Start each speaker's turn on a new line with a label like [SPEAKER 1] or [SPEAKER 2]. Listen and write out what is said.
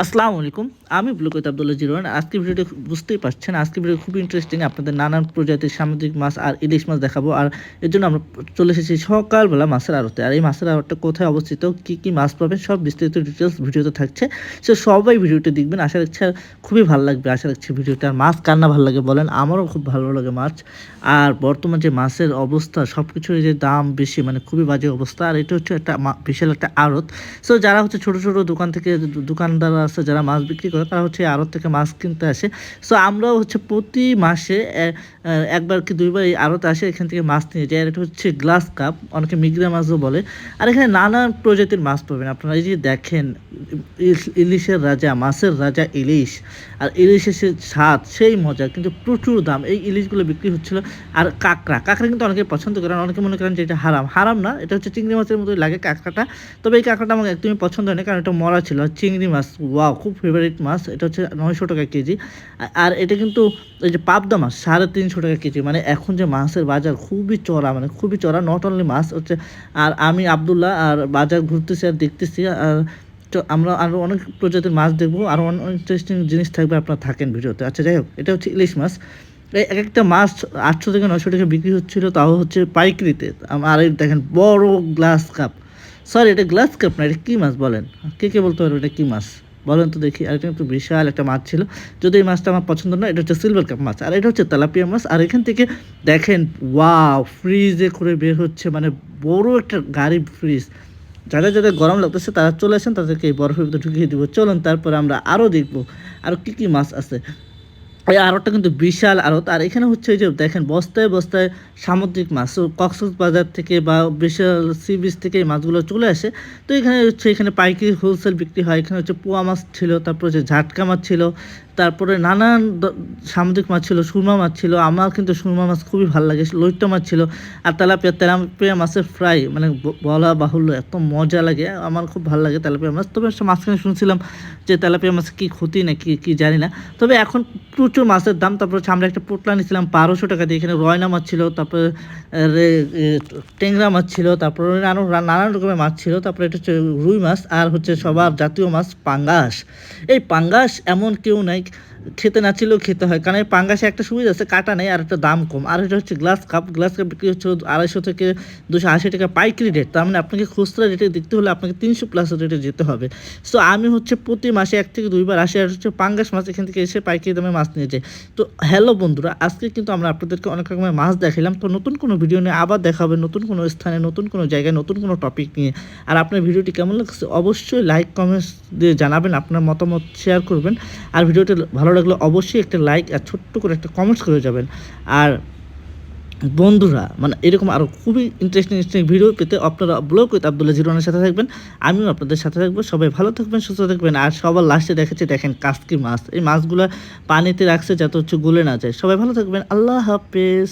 [SPEAKER 1] আসসালামু আলাইকুম। আমি বুলকত আব্দুল্লাহ জিরোন। আজকের ভিডিওটা বুঝতেই পারছেন, আজকের ভিডিও খুবই ইন্টারেস্টিং। আপনাদের নানান প্রজাতির সামুদ্রিক মাছ আর ইলিশ মাছ দেখাবো। আর এর জন্য আমরা চলে এসেছি সকালবেলা মাছের আড়তে। আর এই মাছের আড়তটা কোথায় অবস্থিত, কী কী মাছ পাবেন, সব বিস্তারিত ডিটেলস ভিডিওতে থাকছে। সো সবাই ভিডিওটা দেখবেন, আশা রাখছি খুবই ভালো লাগবে। আশা রাখছি ভিডিওটা। আর মাছ কার না ভালো লাগে বলেন, আমারও খুব ভালো লাগে মাছ। আর বর্তমান যে মাছের অবস্থা, সব কিছুর যে দাম বেশি, মানে খুবই বাজে অবস্থা। আর এটা হচ্ছে একটা বিশাল একটা আড়ত। সো যারা হচ্ছে ছোটো ছোটো দোকান থেকে দোকানদার আছে, যারা মাছ বিক্রি করে, তারা হচ্ছে আড়ত থেকে মাছ কিনতে আসে। সো আমরাও হচ্ছে প্রতি মাসে একবার কি দুইবার এই আড়তে আসে, এখান থেকে মাছ নিয়ে যায়। আর এটা হচ্ছে গ্লাস কাপ, অনেকে মিগরা মাছও বলে। আর এখানে নানান প্রজাতির মাছ পাবেন আপনারা। এই যে দেখেন, ইলিশের রাজা, মাছের রাজা ইলিশ। আর ইলিশের সে স্বাদ, সেই মজা, কিন্তু প্রচুর দাম। এই ইলিশগুলো বিক্রি হচ্ছিল। আর কাঁকড়া কিন্তু অনেকে পছন্দ করেন, অনেকে মনে করেন যে এটা হারাম না, এটা হচ্ছে চিংড়ি মাছের মতোই লাগে কাঁকড়াটা। তবে এই কাঁকড়াটা আমার একদমই পছন্দ হয় না, কারণ এটা মরা ছিল। আর চিংড়ি মাছ, ওয়াও, খুব ফেভারিট মাছ। এটা হচ্ছে 900 টাকা কেজি। আর এটা কিন্তু এই যে পাবদা মাছ 350 টাকা কেজি। মানে এখন যে মাছের বাজার খুবই চড়া, মানে খুবই চড়া। নট অনলি মাছ হচ্ছে। আর আমি আবদুল্লাহ আর বাজার ঘুরতেছি আর দেখতেছি। আর তো আমরা আরও অনেক প্রজাতির মাছ দেখবো, আরও অনেক ইন্টারেস্টিং জিনিস থাকবে, আপনারা থাকেন ভিডিওতে। আচ্ছা, যাই হোক, এটা হচ্ছে ইলিশ মাছ। এই এক একটা মাছ 800 থেকে 900 টাকা বিক্রি হচ্ছিল, তাও হচ্ছে পাইকারিতে। আর এই দেখেন বড় গ্লাস কাপ। সরি, এটা গ্লাস কাপ না, এটা কী মাছ বলেন? কে বলতে পারবে এটা কী মাছ বলেন তো দেখি? আর এটা কিন্তু বিশাল একটা মাছ ছিল, যদি এই মাছটা আমার পছন্দ না। এটা হচ্ছে সিলভার কাপ মাছ, আর এটা হচ্ছে তেলাপিয়া মাছ। আর এখান থেকে দেখেন, ওয়াও, ফ্রিজে করে বের হচ্ছে, মানে বড় একটা গাড়ি ফ্রিজ। যাদের গরম লাগতেছে তারা চলে আসেন, তাদেরকে এই বরফের ভিতরে ঢুকিয়ে দেবো। চলুন তারপরে আমরা আরও দেখবো আরও কী কী মাছ আছে। এই আড়তটা কিন্তু বিশাল আড়ত। আর এখানে হচ্ছে এই যে দেখেন, বস্তায় বস্তায় সামুদ্রিক মাছ, কক্সবাজার থেকে বা বিশাল সি বিচ থেকে এই মাছগুলো চলে আসে। তো এখানে হচ্ছে, এখানে পাইকারি হোলসেল বিক্রি হয়। এখানে হচ্ছে পোয়া মাছ ছিল, তারপর হচ্ছে ঝাটকা মাছ ছিল, তারপরে নানান সামুদ্রিক মাছ ছিল, সুরমা মাছ ছিল। আমার কিন্তু সুরমা মাছ খুবই ভালো লাগে। লইট্টা মাছ ছিল। আর তেলাপিয়া মাছের ফ্রাই, মানে বলা বাহুল্য, এত মজা লাগে, আমার খুব ভালো লাগে তেলাপিয়া মাছ। তবে মাঝখানে শুনছিলাম যে তেলাপিয়া মাছ কি ক্ষতি না কি জানি না। তবে এখন প্রচুর মাছের দাম। তারপর হচ্ছে আমরা একটা পোটলা নিয়েছিলাম 1200 টাকা দিয়ে। এখানে রয়না মাছ ছিল, তারপরে টেংরা মাছ ছিল, তারপরে আরও নানান রকমের মাছ ছিল। তারপরে এটা হচ্ছে রুই মাছ। আর হচ্ছে সবার জাতীয় মাছ পাঙ্গাস। এই পাঙ্গাস এমন কেউ নাই খেতে না ছিল, খেতে হয়, কারণ এই পাঙ্গাসে একটা সুবিধা আছে, কাটা নেই, আর একটা দাম কম। আর এটা হচ্ছে গ্লাস কাপ বিক্রি হচ্ছে 250 থেকে 280 টাকা পাইকারি রেট। তার মানে আপনাকে খুচরা রেটে দেখতে হলে আপনাকে 300+ রেটে যেতে হবে। সো আমি হচ্ছে প্রতি মাসে 1 থেকে 2 বার আসি, আর হচ্ছে পাঙ্গাস মাছ এখান থেকে এসে পাইকারি দামে মাছ নিয়ে যাই। তো হ্যালো বন্ধুরা, আজকে কিন্তু আমরা আপনাদেরকে অনেক রকমের মাছ দেখালাম। তো নতুন কোনো ভিডিও নিয়ে আবার দেখা হবে, নতুন কোনো স্থানে, নতুন কোনো জায়গায়, নতুন কোনো টপিক নিয়ে। আর আপনার ভিডিওটি কেমন লাগছে অবশ্যই লাইক কমেন্টস দিয়ে জানাবেন, আপনার মতামত শেয়ার করবেন। আর ভিডিওটি ভালো লাগলে অবশ্যই একটা লাইক আর ছোট্ট করে একটা কমেন্টস করে যাবেন। আর বন্ধুরা, মানে এরকম আরও খুবই ইন্টারেস্টিং ভিডিও পেতে আপনারা ব্লগউইথ আব্দুল্লাহ জিরোনের সাথে থাকবেন। আমিও আপনাদের সাথে থাকবো। সবাই ভালো থাকবেন, সুস্থ থাকবেন। আর সবার লাস্টে দেখেন কাসকি মাছ। এই মাছগুলো পানিতে রাখছে যাতে হচ্ছে গলে না যায়। সবাই ভালো থাকবেন। আল্লাহ হাফেজ।